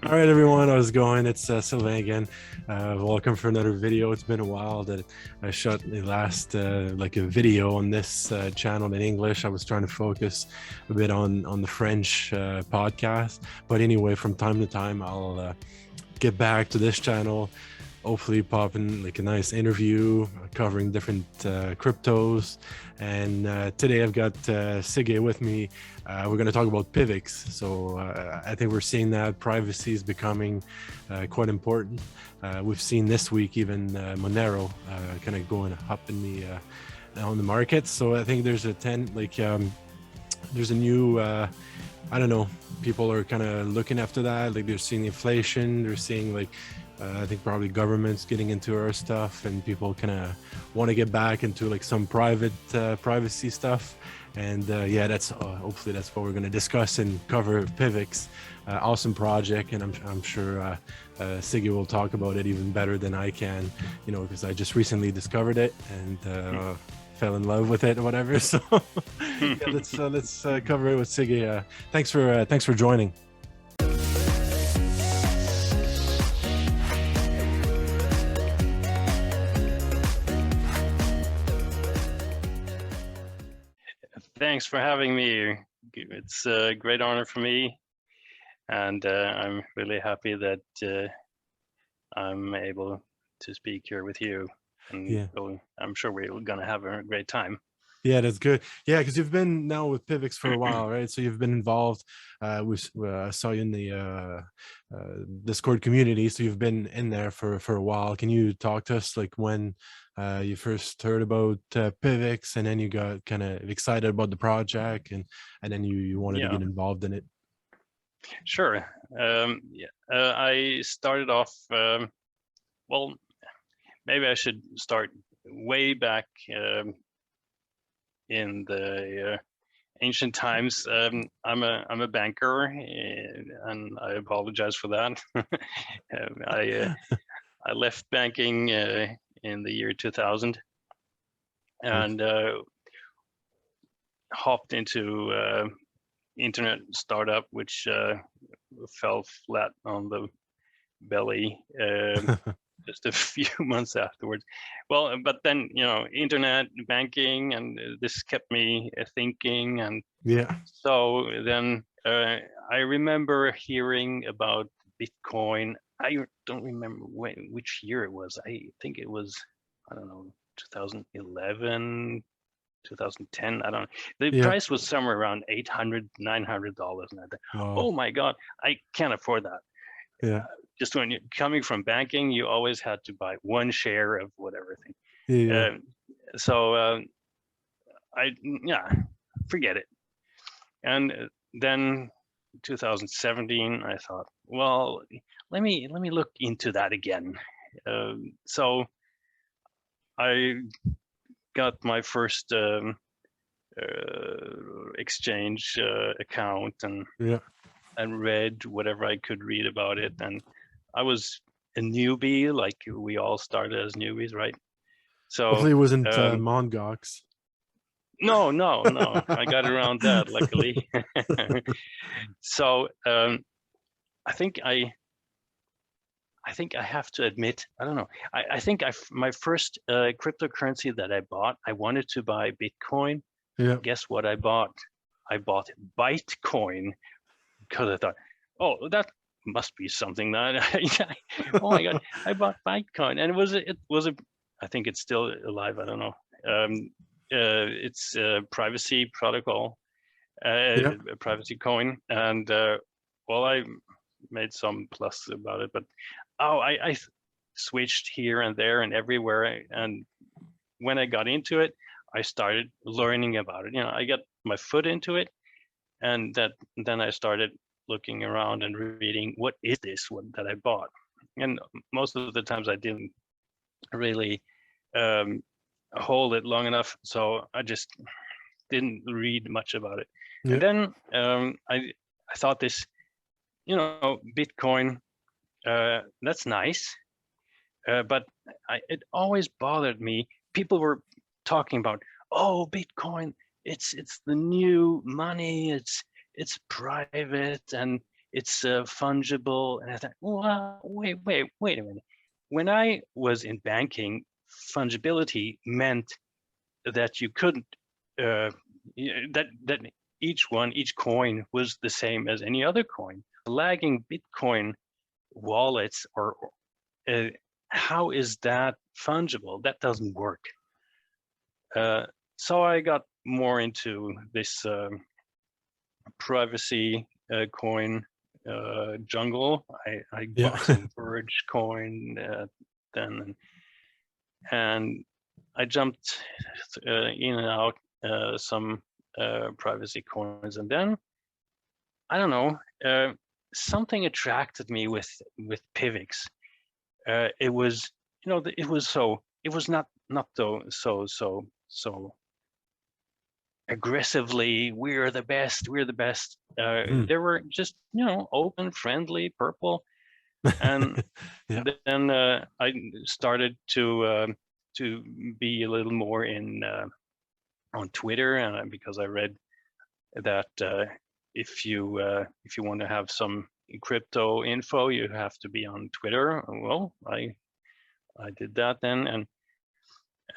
All right, everyone, how's it going? It's Sylvain again. Welcome for another video. It's been a while that I shot the last like a video on this channel in English. I was trying to focus a bit on the French podcast, but anyway, from time to time, I'll get back to this channel. Hopefully pop in like a nice interview covering different cryptos. And today I've got Sigge with me. We're going to talk about PIVX. So I think we're seeing that privacy is becoming quite important. We've seen this week even Monero kind of going up in the on the market. So I think there's there's a new I don't know, people are kind of looking after that. Like they're seeing inflation, they're seeing like I think probably governments getting into our stuff, and people kind of want to get back into like some private privacy stuff. And yeah, that's hopefully that's what we're going to discuss and cover PIVX. Awesome project, and I'm sure Sigge will talk about it even better than I can, you know, because I just recently discovered it and fell in love with it or whatever. So yeah, let's cover it with Sigge. Thanks for joining. Thanks for having me. It's a great honor for me, and I'm really happy that I'm able to speak here with you. And Yeah. I'm sure we're going to have a great time. Yeah, that's good. Yeah, because you've been now with PIVX for a while, right? So you've been involved. We saw you in the Discord community, so you've been in there for a while. Can you talk to us like when you first heard about PIVX, and then you got kind of excited about the project, and then you wanted to get involved in it? Sure. I started off. Well, maybe I should start way back. In the ancient times. I'm a banker, and I apologize for that. I left banking in the year 2000 and hopped into internet startup, which fell flat on the belly just a few months afterwards. Well, but then, you know, internet banking, and this kept me thinking. And yeah, so then I remember hearing about Bitcoin. I don't remember which year it was. I think it was, I don't know, 2011, 2010. I don't know. The price was somewhere around $800, $900. And I thought, oh my God, I can't afford that. Yeah. Just when you're coming from banking, you always had to buy one share of whatever thing. Yeah. So forget it. And then 2017, I thought, well, let me look into that again. So I got my first exchange account, and read whatever I could read about it. And I was a newbie, like we all started as newbies, right? So hopefully it wasn't Mongox. No, I got around that, luckily. So I think I have to admit, I don't know. I think my first cryptocurrency that I bought, I wanted to buy Bitcoin. Yeah. Guess what I bought? I bought Bytecoin, because I thought, oh, that must be something that oh my God, I bought Bytecoin, and it was a I think it's still alive. I don't know. It's a privacy protocol, privacy coin, and well, I made some plus about it, but I switched here and there and everywhere, and when I got into it, I started learning about it. You know, I got my foot into it, and then I started looking around and reading, what is this one that I bought? And most of the times I didn't really hold it long enough, so I just didn't read much about it. And then I thought this, you know, Bitcoin, that's nice, but it always bothered me. People were talking about, oh, Bitcoin, it's the new money, it's private, and it's fungible. And I thought, well, wait a minute. When I was in banking, fungibility meant that you couldn't, that each coin was the same as any other coin. Lagging Bitcoin wallets, or how is that fungible? That doesn't work. So I got more into this privacy coin jungle. I bought some Verge coin then, and I jumped in and out some privacy coins, and then I don't know, something attracted me with PIVX. It was, you know, it was not so aggressively, we're the best. They were just, you know, open, friendly, purple. And then I started to be a little more in on Twitter, and because I read that if you want to have some crypto info, you have to be on Twitter. Well, I did that then,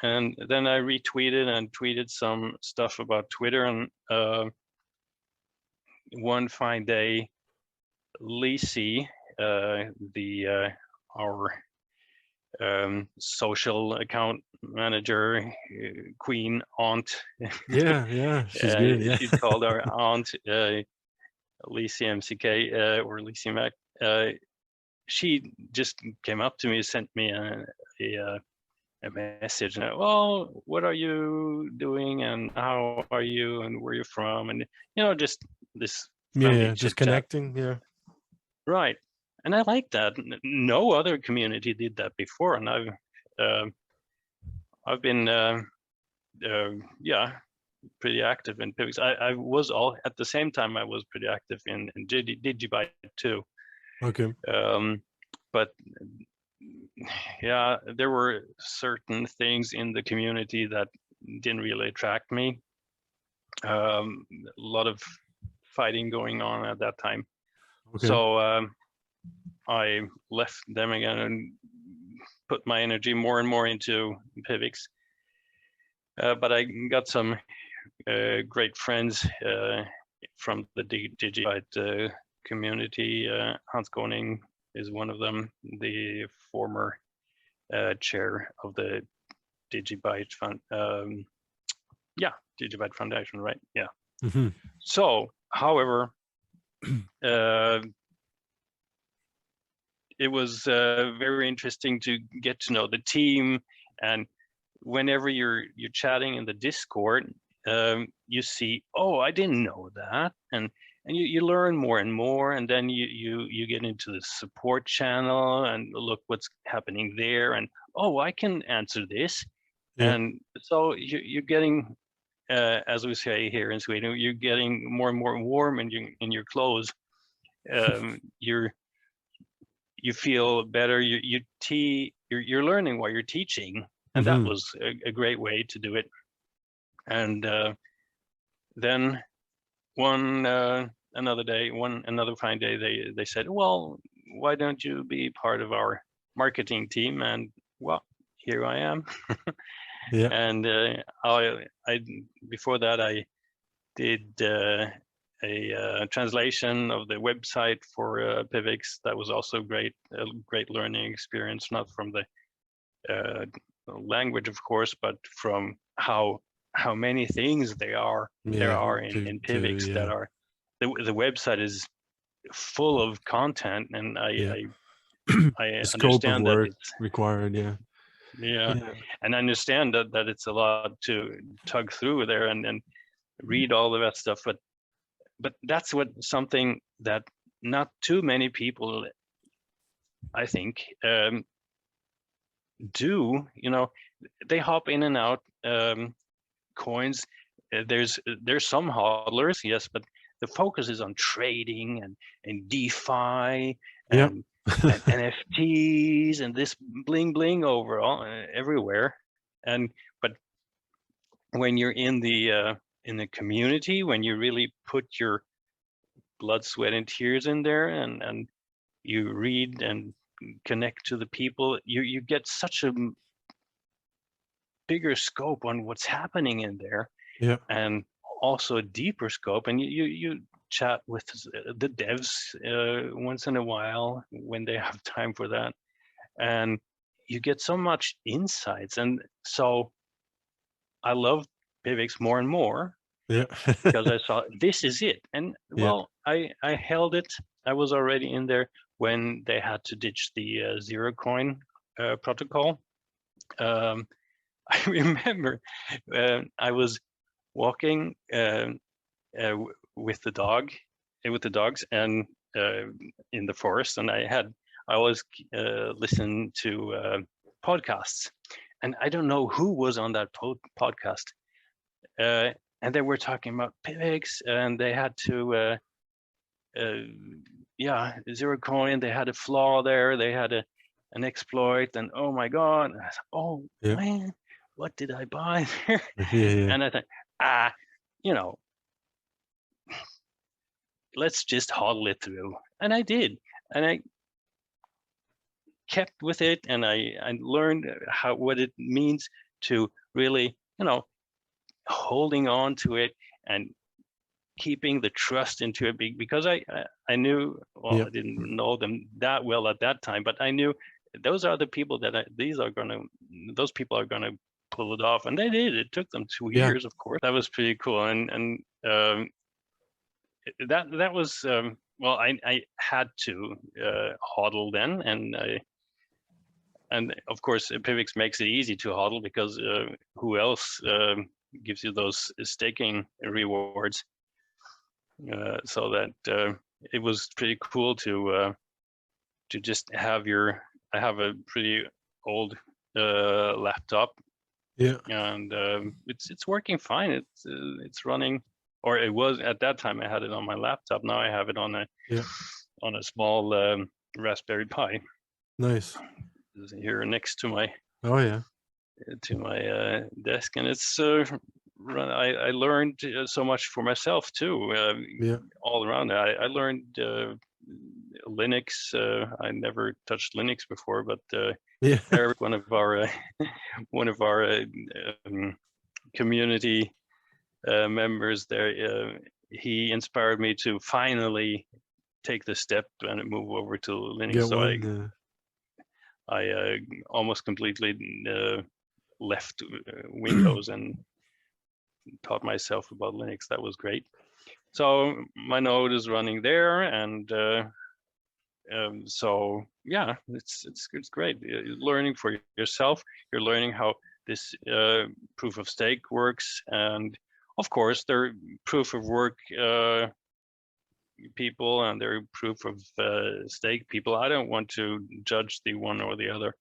and then I retweeted and tweeted some stuff about Twitter, and one fine day, Lisi, our social account manager, queen aunt. She's good. Yeah, She's called our aunt, Lisi MCK, or Lisi Mac. She just came up to me, sent me a message, and well, what are you doing, and how are you, and where you're from, and you know, just this just connecting. Right. And I like that. No other community did that before, and I've been pretty active in PIVX. I was at the same time I was pretty active in Digibyte too. Okay. But yeah, there were certain things in the community that didn't really attract me. A lot of fighting going on at that time. Okay. So I left them again and put my energy more and more into PIVX. But I got some great friends from the Digibyte community. Hans Koning is one of them, the former chair of the Digibyte Fund. Digibyte Foundation, right? Yeah. Mm-hmm. So, however, it was very interesting to get to know the team, and whenever you're chatting in the Discord, you see, oh, I didn't know that, and you learn more and more, and then you get into the support channel and look what's happening there, and oh, I can answer this. Yeah. And so you're getting, as we say here in Sweden, you're getting more and more warm in your clothes. You feel better. You're learning while you're teaching, and that was a great way to do it. And then another fine day, they said, well, why don't you be part of our marketing team? And well, here I am. Yeah. And I before that I did a translation of the website for PIVX. That was also a great learning experience, not from the language, of course, but from how many things there are in PIVX that are, the website is full of content, and I scope understand of work that it's required. Yeah, and I understand that it's a lot to tug through there and read all of that stuff, but that's something that not too many people, I think, do. You know, they hop in and out coins. There's some hodlers, yes, but the focus is on trading and DeFi and NFTs and this bling bling overall everywhere. But when you're in the community, when you really put your blood, sweat, and tears in there, and you read and connect to the people, you get such a bigger scope on what's happening in there, Yeah. and also a deeper scope. And you chat with the devs once in a while when they have time for that, and you get so much insights. And so I love PIVX more and more Yeah. because I saw this is it. And Yeah. well, I held it. I was already in there when they had to ditch the zero coin protocol. I remember I was walking with the dogs, and in the forest, and I always listen to podcasts, and I don't know who was on that podcast, and they were talking about PIVX, and they had to yeah, zero coin, they had a flaw there, they had an exploit, and oh my god, and I thought, oh Yeah. man, what did I buy there? Yeah. And I thought, you know, let's just hodl it through. And I did. And I kept with it, and I learned what it means to really, holding on to it and keeping the trust into it, because I knew, well, Yeah. I didn't know them that well at that time, but I knew those are the people that those people are gonna pull it off, and they did. It took them 2 Yeah. years, of course. That was pretty cool, and that was well, I had to hodl then, and of course PIVX makes it easy to hodl, because who else gives you those staking rewards? So that it was pretty cool to just have I have a pretty old laptop, Yeah. and it's working fine. It's running, or it was at that time. I had it on my laptop. Now I have it on a small Raspberry Pi. Nice. It's here next to my Oh yeah. desk, and it's I learned so much for myself too. Yeah. All around. I learned Linux. I never touched Linux before, but Yeah. Eric, one of our community members there, he inspired me to finally take the step and move over to Linux. Get So one. I almost completely left Windows and taught myself about Linux. That was great. So my node is running there, and so yeah, it's great. You're learning for yourself. You're learning how this proof of stake works, and of course there are proof of work people, and there are proof of stake people. I don't want to judge the one or the other.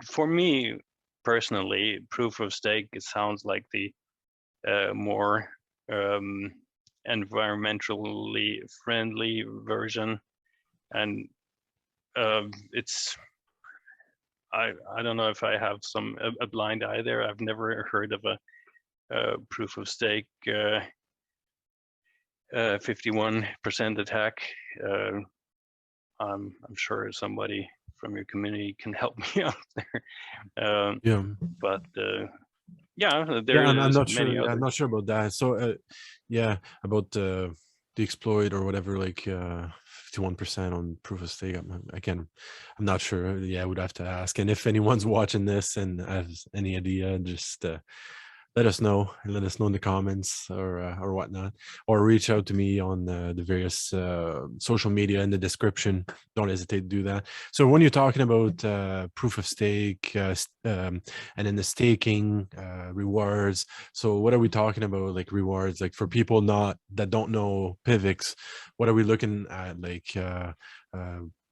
For me personally, proof of stake, it sounds like the more environmentally friendly version, and it's I don't know if I have a blind eye there. I've never heard of a proof of stake 51% attack. I'm sure somebody from your community can help me out there. Yeah. But yeah, Yeah, there's I'm not many sure. Yeah, I'm others. not sure about that. So, yeah, about the exploit or whatever, like 51% on proof of stake. I'm not sure. Yeah, I would have to ask. And if anyone's watching this and has any idea, just let us know. Let us know in the comments or whatnot, or reach out to me on the various social media in the description. Don't hesitate to do that. So when you're talking about proof of stake and then the staking rewards, so what are we talking about, like rewards, like for people that don't know PIVX, what are we looking at, like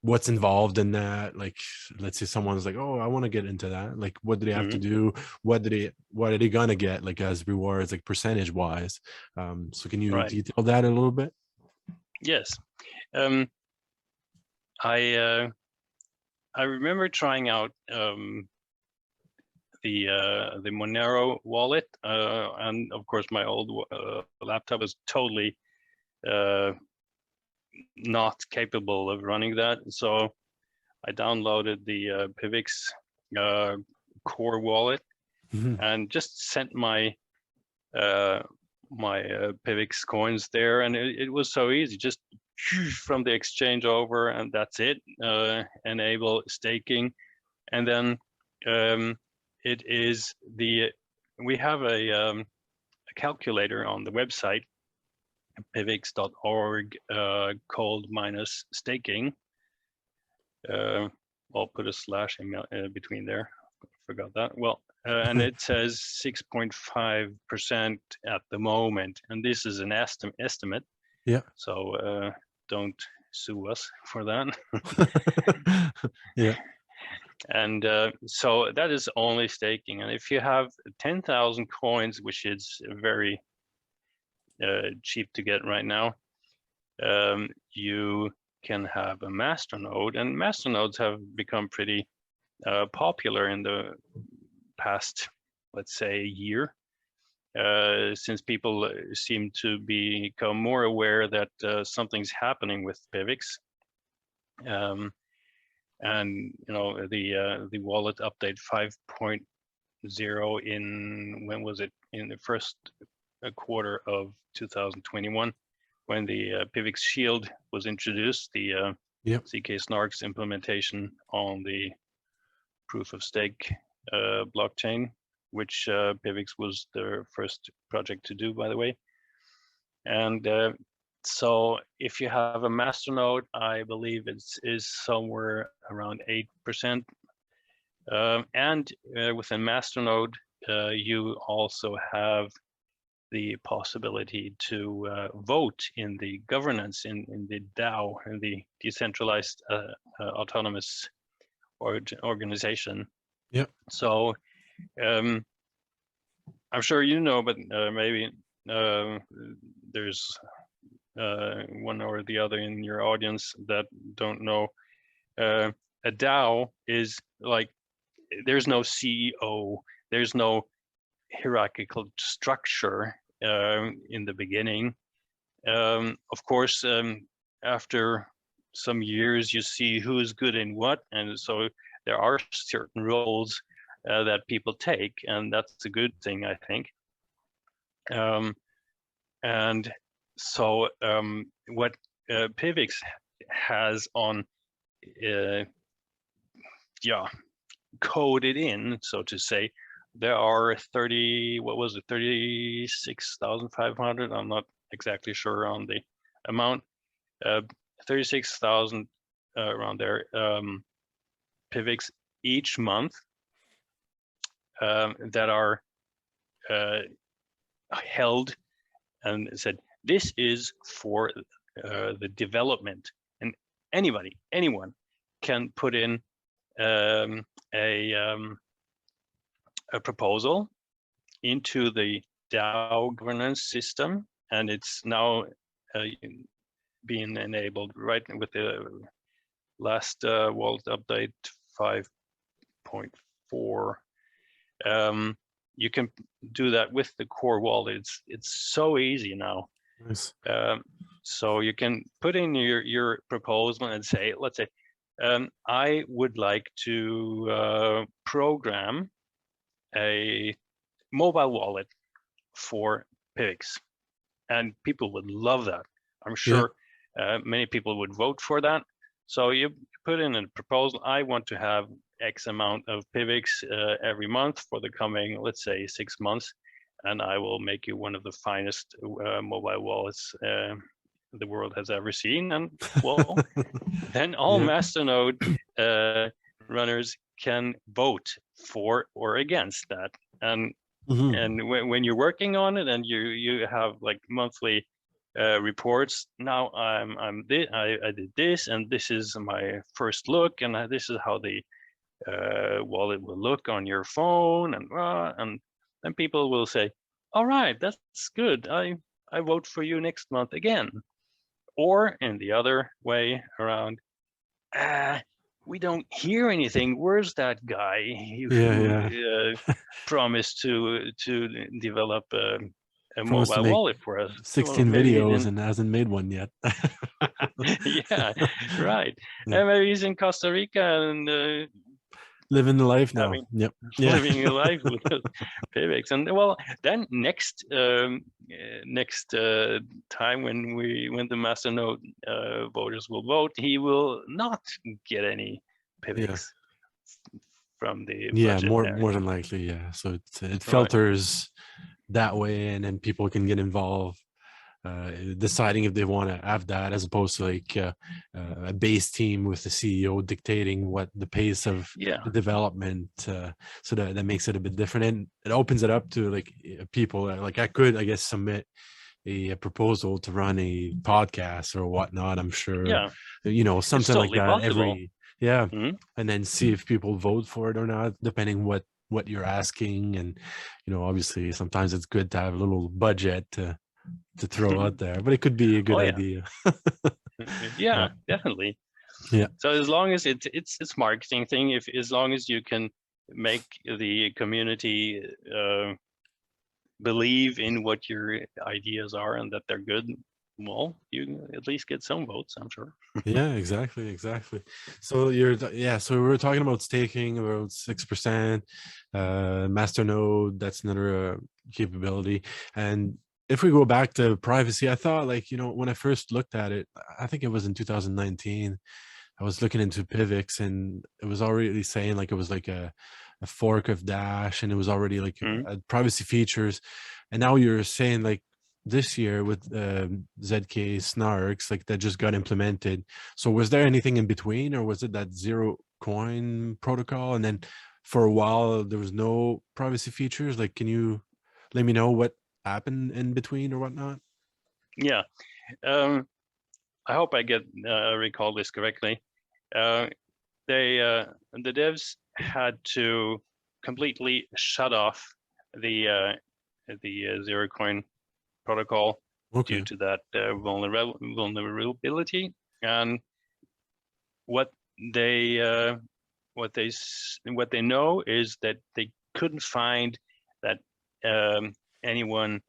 what's involved in that? Like, let's say someone's like, oh, I want to get into that, like what do they have to do, what are they gonna get, like as rewards, like percentage wise? So can you detail that a little bit? Yes. I remember trying out the Monero wallet, and of course my old laptop is totally not capable of running that. So I downloaded the PIVX core wallet and just sent my PIVX coins there, and it was so easy, just from the exchange over, and that's it. Enable staking, and then it is we have a calculator on the website, pivx.org, called -staking. I'll put a slash in between there. Forgot that. Well, and it says 6.5% at the moment, and this is an estimate. Yeah. So don't sue us for that. Yeah. And so that is only staking. And if you have 10,000 coins, which is very cheap to get right now, you can have a masternode, and masternodes have become pretty popular in the past, let's say, year, since people seem to become more aware that something's happening with PIVX. And you know, the wallet update 5.0 in, when was it, in the first quarter of 2021, when the PIVX Shield was introduced, the ZK Snarks implementation on the proof of stake blockchain, which PIVX was the first project to do, by the way. And so if you have a masternode, I believe it is somewhere around 8%. And with a masternode, you also have the possibility to vote in the governance, in the DAO, in the decentralized autonomous organization. Yeah. So I'm sure you know, but maybe there's one or the other in your audience that don't know. A DAO is like, there's no CEO, there's no hierarchical structure in the beginning. Of course, after some years, you see who's good in what, and so there are certain roles that people take, and that's a good thing, I think. And so what PIVX has on, coded in, so to say, there are 36,500, I'm not exactly sure on the amount, 36,000 around there, PIVX each month that are held, and said this is for the development, and anyone can put in a proposal into the DOW governance system, and it's now being enabled right with the last wallet update 5.4. You can do that with the core wallet. It's so easy now. Nice. So you can put in your proposal and say, let's say, I would like to program a mobile wallet for PIVX, and people would love that. I'm sure many people would vote for that. So you put in a proposal, I want to have X amount of PIVX every month for the coming, let's say, 6 months, and I will make you one of the finest mobile wallets the world has ever seen. And well, then all Masternode runners can vote for or against that. And and when you're working on it, and you have like monthly reports, now I did this, and this is my first look, and this is how the wallet will look on your phone, and then people will say, all right, that's good, I vote for you next month again. Or in the other way around, we don't hear anything. Where's that guy who promised to develop a Promised to mobile make wallet for us. Well, 16 maybe he videos didn't. and hasn't made one yet. Yeah, right. Yeah. And maybe he's in Costa Rica and Living the life now. having Yep. Yeah. living a life with PIVX. And well, then next time when the Masternode voters will vote, he will not get any Yeah. PIVX from the Yeah. budget More area. than likely. Yeah. So it Right. filters that way, and then people can get involved, deciding if they want to have that, as opposed to like a base team with the CEO dictating what the pace of Yeah. the development. So that makes it a bit different, and it opens it up to like people that, like, I could, I guess, submit a proposal to run a podcast or whatnot. I'm sure, Yeah. It's something like totally that possible. every, yeah, Mhm. and then see if people vote for it or not, depending what you're asking. And obviously sometimes it's good to have a little budget to throw out there, but it could be a good Oh yeah. idea. Yeah, Yeah. definitely. Yeah. So as long as it's marketing thing, if as long as you can make the community believe in what your ideas are and that they're good, well, you at least get some votes, I'm sure. Yeah, exactly. So so we were talking about staking, about 6%, Masternode, that's another capability. And if we go back to privacy, I thought, like, when I first looked at it, I think it was in 2019, I was looking into PIVX, and it was already saying like it was like a fork of Dash, and it was already like Mhm. privacy features. And now you're saying like this year with ZK Snarks, like that just got implemented. So was there anything in between, or was it that zero coin protocol? And then for a while there was no privacy features. Like, can you let me know what happened in between or whatnot? Yeah. Um, I hope I get recall this correctly. Uh, the devs had to completely shut off the zero coin protocol due Okay. to that vulnerability. And what they what they know is that they couldn't find that anyone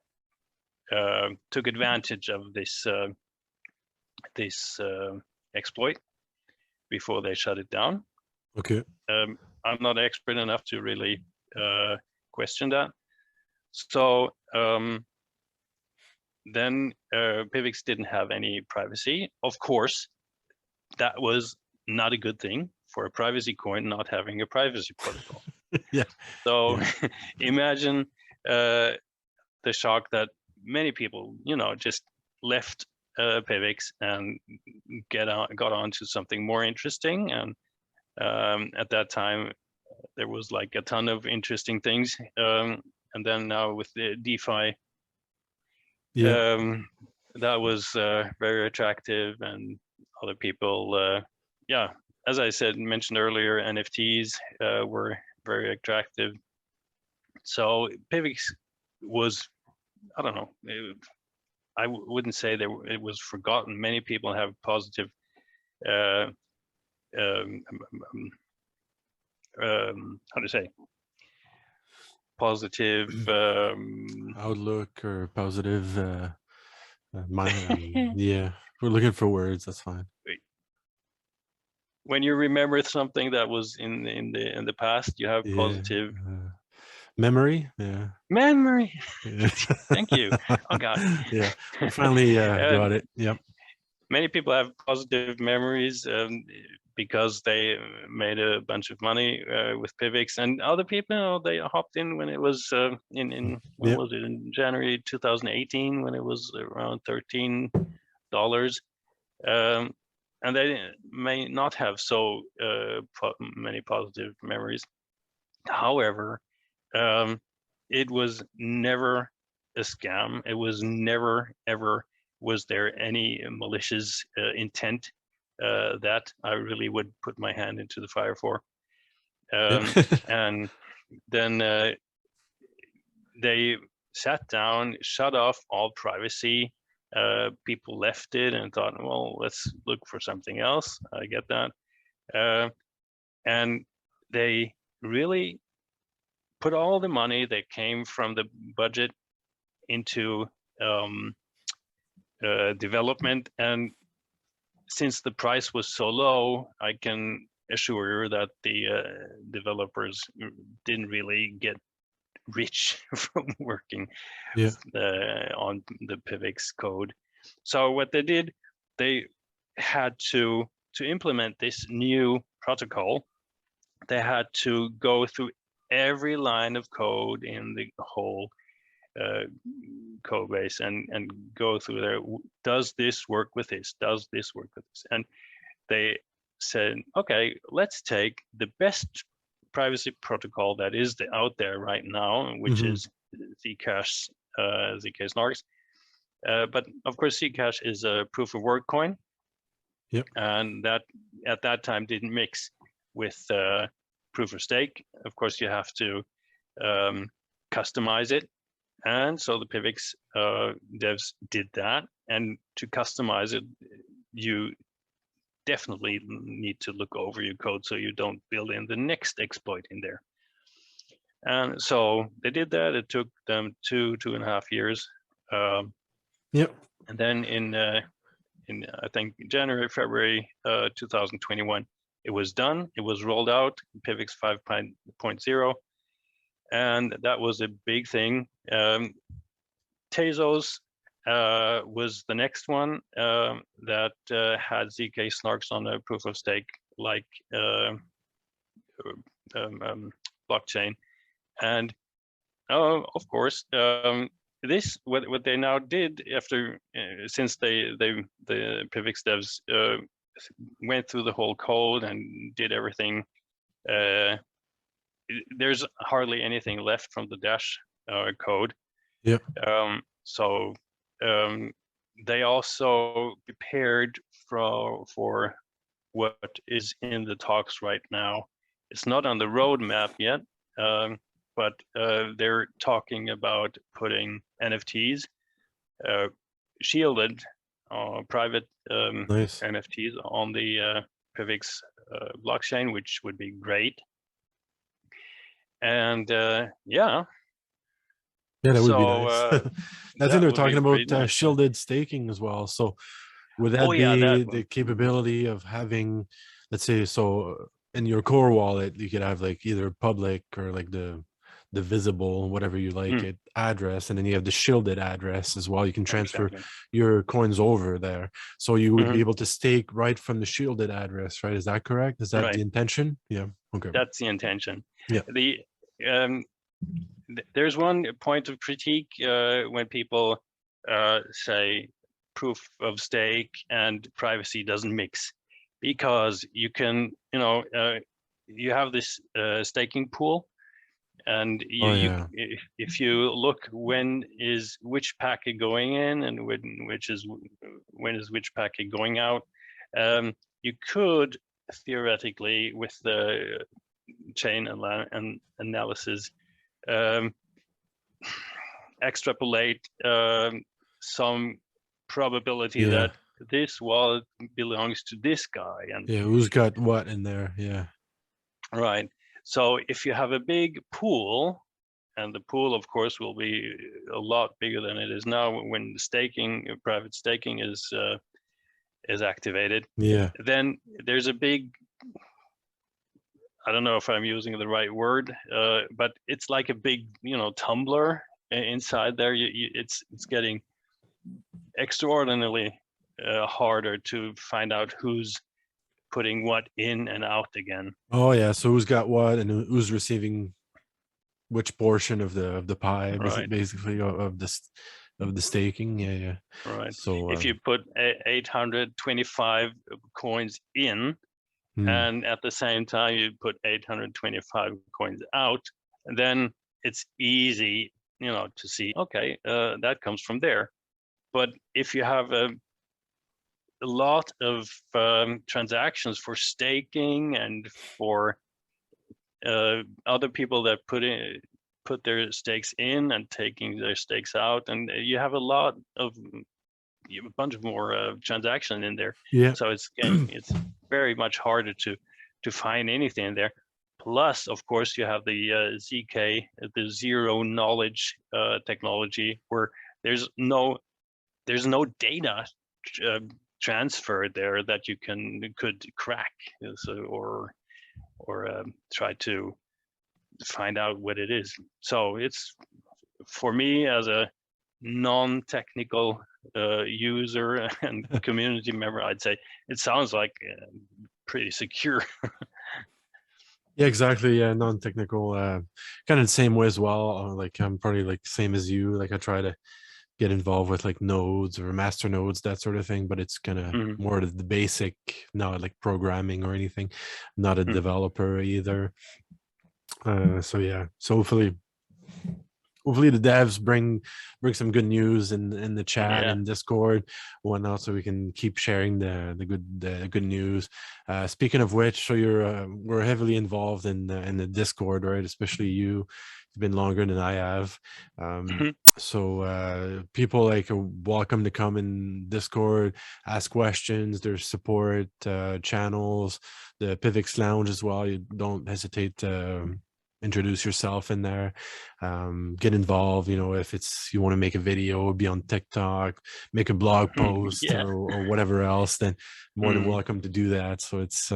took advantage of this exploit before they shut it down. Okay. I'm not expert enough to really question that. So then PIVX didn't have any privacy. Of course, that was not a good thing for a privacy coin not having a privacy protocol. Yeah. So Yeah. imagine the shock that many people, just left PIVX and got on to something more interesting. And at that time, there was like a ton of interesting things. And then now with the DeFi, Yeah. that was very attractive, and other people, yeah, as I mentioned earlier, NFTs were very attractive. So PIVX was, I don't know, I wouldn't say it was forgotten. Many people have positive uh, um, how to say, positive Outlook or positive yeah, we're looking for words, that's fine. when you remember something that was in the past, you have Yeah. positive Memory. Yeah. memory. Yeah. Thank you. Oh God. Yeah, we finally got it. Yep. Many people have positive memories because they made a bunch of money with PIVX, and other people, they hopped in when it was in when Yep. was it, in January 2018, when it was around $13, and they may not have so many positive memories. However, it was never a scam. It was never, ever was there any malicious intent that I really would put my hand into the fire for. Yep. And then they sat down, shut off all privacy. People left it and thought, well, let's look for something else. I get that. And they really put all the money that came from the budget into development, and since the price was so low, I can assure you that the developers didn't really get rich from working on the PIVX code. So what they did, they had to implement this new protocol. They had to go through every line of code in the whole code base and go through there. Does this work with this? Does this work with this? And they said, okay, let's take the best privacy protocol that is out there right now, which is Zcash, ZK Snarks. But of course, Zcash is a proof of work coin. Yep. And that at that time didn't mix with proof of stake. Of course, you have to customize it. And so the PIVX devs did that. And to customize it, you definitely need to look over your code so you don't build in the next exploit in there. And so they did that. It took them 2.5 years. Yep. And then in I think January, February 2021, it was done. It was rolled out, PIVX 5.0, and that was a big thing. TELOS was the next one that had ZK Snarks on a proof of stake like blockchain, and of course this what they now did after since the PIVX devs went through the whole code and did everything. There's hardly anything left from the Dash code. Yep. So they also prepared for what is in the talks right now. It's not on the roadmap yet, but they're talking about putting NFTs, shielded, private Nice. NFTs on the PIVX blockchain, which would be great. And yeah, that would be nice. I think they're talking about nice. shielded staking as well. So would that be the capability of having, let's say, so in your core wallet, you could have like either public or like the visible, whatever you like it, address, and then you have the shielded address as well. You can transfer your coins over there. So you would be able to stake right from the shielded address, right? Is that correct? Is that the intention? Yeah. Okay. That's the intention. Yeah. There's one point of critique when people say proof of stake and privacy doesn't mix, because you can, you have this staking pool, and if you look when is which packet going in and when is which packet going out, you could theoretically, with the chain analysis, extrapolate some probability that this wallet belongs to this guy, and who's got what in there. Right. So if you have a big pool, and the pool of course will be a lot bigger than it is now when staking, private staking is activated, then there's a big, I don't know if I'm using the right word, but it's like a big, tumbler inside there. It's getting extraordinarily harder to find out who's putting what in and out again. Oh yeah, so who's got what and who's receiving which portion of the pie, basically of the staking. Right. So if you put 825 coins in, and at the same time you put 825 coins out, then it's easy, to see, okay, that comes from there. But if you have a lot of transactions for staking and for other people that put their stakes in and taking their stakes out, and you have a bunch of more transaction in there. So it's very much harder to find anything in there. Plus, of course, you have the ZK, the zero knowledge technology, where there's no data transfer there that you could crack, so, or try to find out what it is. So it's, for me as a non-technical user and community member, I'd say it sounds like pretty secure. Yeah, exactly. Yeah, non-technical, kind of the same way as well. Like I'm probably like same as you. Like I try to get involved with like nodes or master nodes, that sort of thing, but it's kind of Mhm. more of the basic, not like programming or anything. Not a Mm. developer either. So yeah, so hopefully the devs bring some good news in the chat Yeah. and Discord, whatnot, so we can keep sharing the good news. Speaking of which, so we're heavily involved in the Discord, right? Especially you. It's been longer than I have. Mhm. So people like are welcome to come in Discord, ask questions. There's support channels, the PIVX Lounge as well. You don't hesitate to introduce yourself in there, get involved. If it's you want to make a video, be on TikTok, make a blog post, Yeah. or whatever else, then more than Mm. welcome to do that. So it's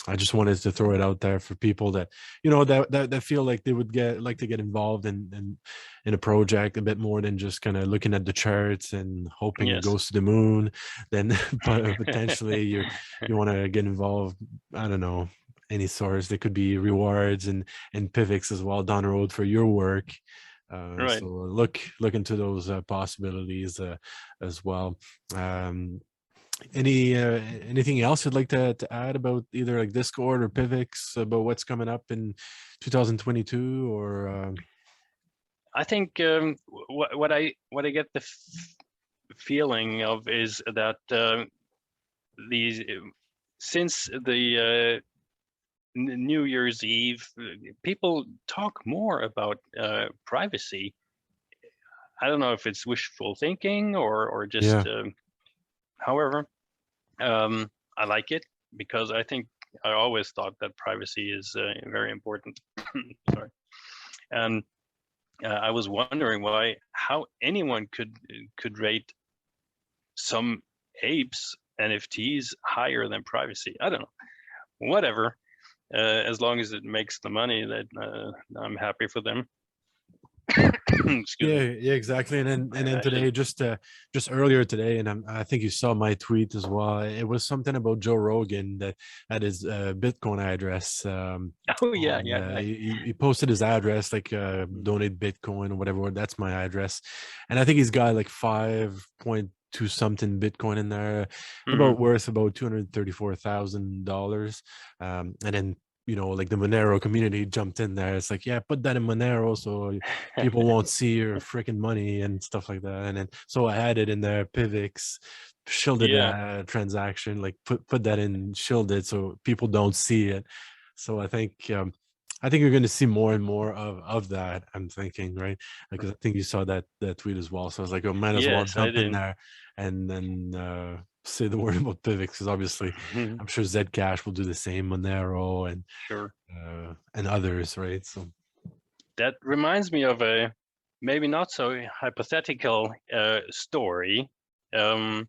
I just wanted to throw it out there for people that that feel like they would like to get involved in a project a bit more than just kind of looking at the charts and hoping it Yes. goes to the moon. Then potentially you want to get involved, I don't know, any source. There could be rewards and PIVX as well down the road for your work. Right. So look into those possibilities as well. Anything else you'd like to add about either like Discord or PIVX, about what's coming up in 2022, or I think what I get the feeling of is that these since the New Year's Eve, people talk more about privacy. I don't know if it's wishful thinking or just, yeah, however, I like it because I think I always thought that privacy is very important. Sorry. And I was wondering how anyone could rate some apes NFTs higher than privacy. I don't know. Whatever. As long as it makes the money, that I'm happy for them. Excuse me. yeah, exactly. And then I should. today, just earlier today, and I think you saw my tweet as well. It was something about Joe Rogan that had his Bitcoin address. Oh yeah, yeah. He posted his address, like donate Bitcoin or whatever. That's my address, and I think he's got like 5.2 something Bitcoin in there, Mhm. about worth about $234,000. And then like the Monero community jumped in there. It's like, yeah, put that in Monero so people won't see your freaking money and stuff like that. And then so I added in there PIVX, shielded Yeah. transaction, like put that in shielded so people don't see it. So I think you're going to see more and more of that. I'm thinking, right? Because I think you saw that tweet as well. So I was like, oh, might as well Yes, I jump in did. there and then say the word about PIVX, because obviously I'm sure Zcash will do the same, Monero Sure. and others, right? So That reminds me of a maybe not so hypothetical story that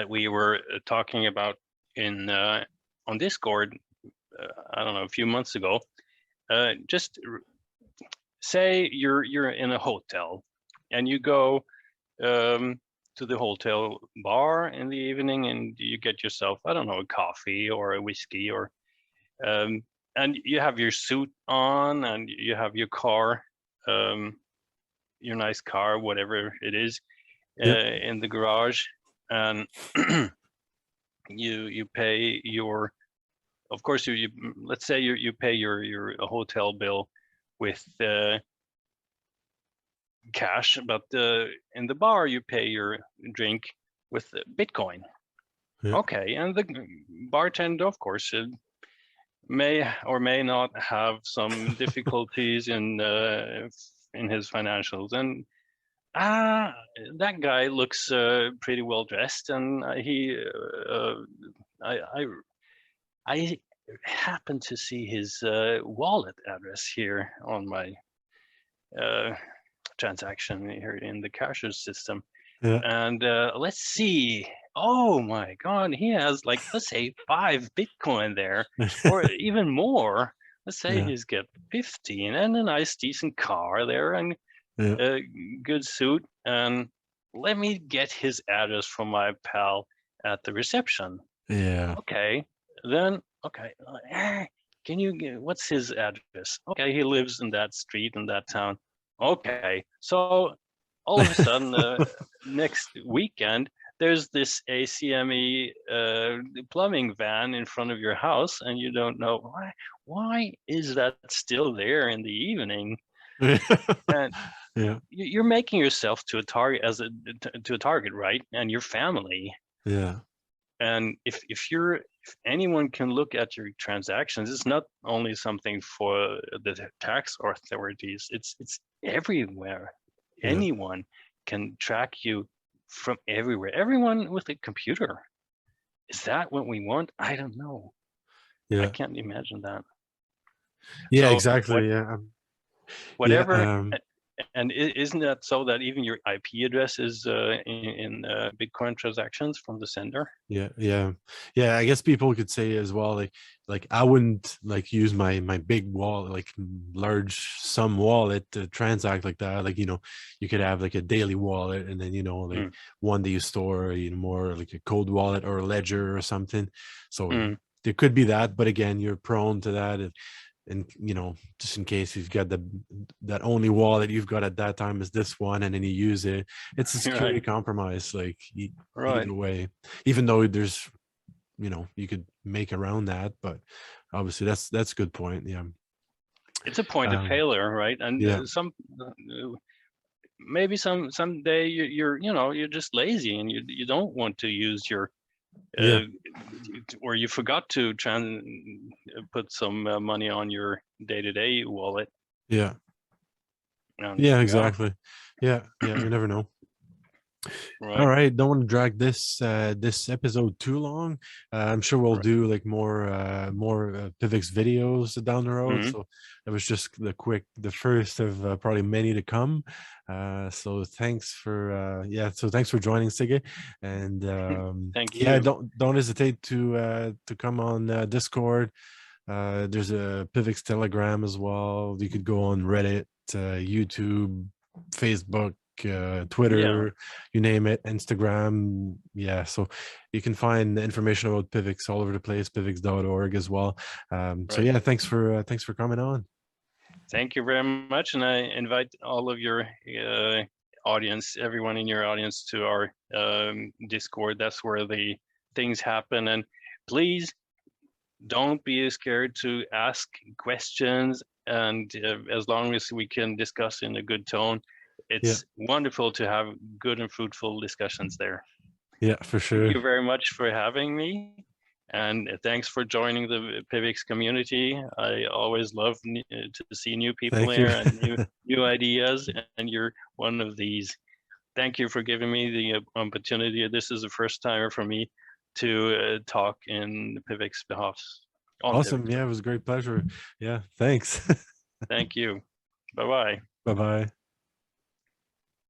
we were talking about in on Discord. I don't know, a few months ago. Just say you're in a hotel and you go to the hotel bar in the evening and you get yourself, I don't know, a coffee or a whiskey, or and you have your suit on and you have your car, your nice car, whatever it is, yep, in the garage, and you pay your, of course you let's say you pay your hotel bill with cash, but in the bar you pay your drink with Bitcoin. yep, Okay, and the bartender, of course, may or may not have some difficulties in his financials, and that guy looks pretty well dressed, and I happened to see his wallet address here on my transaction here in the cashier system. Yeah. And let's see. Oh my God, he has like, let's say 5 Bitcoin there, or even more. Let's say Yeah. he's got 15 and a nice decent car there and Yeah. a good suit. And let me get his address from my pal at the reception. Yeah. Okay, then, okay, can you get, what's his address? Okay, he lives in that street in that town. Okay, so all of a sudden, next weekend, there's this ACME plumbing van in front of your house, and you don't know why. Why is that still there in the evening? And Yeah. you're making yourself to a target to a target, right? And your family. Yeah. And if anyone can look at your transactions, it's not only something for the tax authorities, it's everywhere. Yeah. Anyone can track you from everywhere. Everyone with a computer. Is that what we want? I don't know. I Yeah. can't imagine that. Yeah. So Exactly. Yeah. Yeah. whatever, and isn't that so that even your IP address is in Bitcoin transactions from the sender? Yeah, yeah, yeah. I guess people could say as well, like I wouldn't like use my big wallet, like large sum wallet to transact like that. Like, you could have like a daily wallet, and then like one that you store, more like a cold wallet or a ledger or something. So there could be that, but again, you're prone to that. And just in case you've got that only wallet you've got at that time is this one, and then you use it, it's a security Right. compromise, like Right. either way, even though there's you could make around that, but obviously that's a good point. Yeah. It's a point of failure, right? And Yeah. maybe someday you're just lazy and you don't want to use your Yeah. or you forgot to put some money on your day-to-day wallet. Yeah. And Yeah, exactly. Yeah, yeah, you never know. right. All right, don't want to drag this episode too long. I'm sure we'll do like more PIVX videos down the road. So it was just the first of probably many to come. So thanks for thanks for joining, Sigge, and Thank yeah, you. don't hesitate to come on Discord. There's a PIVX Telegram as well. You could go on Reddit, YouTube, Facebook, Twitter, you name it, Instagram. Yeah, so you can find the information about PIVX all over the place, pivx.org as well. So yeah, thanks for coming on. Thank you very much, and I invite all of your audience, everyone in your audience, to our Discord. That's where the things happen, and please don't be scared to ask questions, and as long as we can discuss in a good tone, it's wonderful to have good and fruitful discussions there. Yeah, for sure. Thank you very much for having me, and thanks for joining the PIVX community. I always love to see new people there and new ideas, and you're one of these. Thank you for giving me the opportunity. This is the first time for me to talk in PIVX behalf. Awesome. Yeah, it was a great pleasure. Yeah, thanks. Thank you. Bye-bye. Bye-bye.